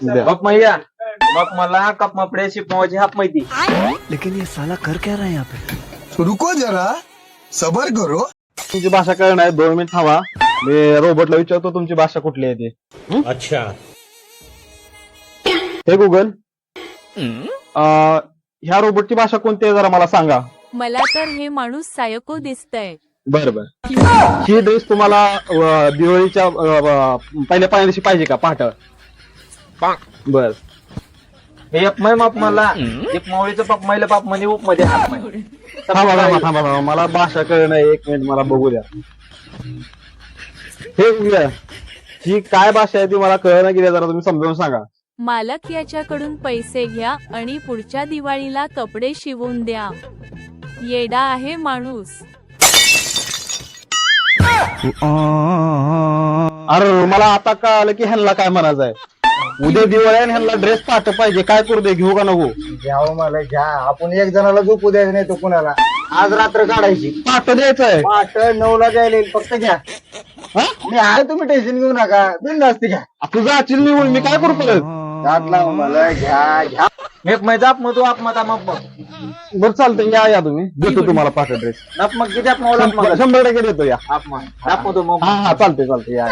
बाप मैया मग मला कप मपडे शिपवाची हाप माहिती. लेकिन ये साला कर क्या रहा है यहाँ पे? रुको जरा सबर करो. तुमची भाषा कळणार नाही, 2 मिनिट थांबा. मी रोबोटला विचारतो तुमची भाषा कुठली आहे ती. अच्छा. हे गुगल, ह्या रोबोटची भाषा कोणती आहे जरा मला सांगा. मला तर हे माणूस सायको दिसतय. बरं ही ड्रेस तुम्हाला दिवाळीच्या पहिल्या पाण्या दिवशी पाहिजे का पहाट? बर हे अपमय माप मला एक मावळीचं पाप मैला पाप मध्ये उप मध्ये हाप माय. थांबा मला भाषा कळणार नाही, 1 मिनिट मला बघू द्या. हे गुगल, ही काय भाषा आहे ती मला कळणार की जरा तुम्ही समजावून सांगा. मालक याच्याकडून पैसे घ्या आणि पुढच्या दिवाळीला कपडे शिवून द्या. येडा आहे माणूस. अरे मला आता कळालं की ह्यांना काय म्हणायचं आहे. उद्या दिवाळी आणि ह्यांना ड्रेस पाठ पाहिजे, काय करू दे, घेऊ का नको? घ्यावं मला घ्या. आपण एक जणाला झोपू द्यायचं नाही तो कुणाला. आज रात्र काढायची. पाठ द्यायचंय. पाठ 9ला जायला येईल, फक्त घ्या. मी आहे, तुम्ही टेन्शन घेऊ नका, बिनधास्त घ्या. तुझा अचिल निवड मी काय करू परत? दात लावा मला, घ्या घ्या. एक मै जाप मग तू आप मत मग बरं चालतंय, या तुम्ही, देतो तुम्हाला पाठ ड्रेस. मग किती आप मग 100% देतो या. आप मग मग हा चालतंय या.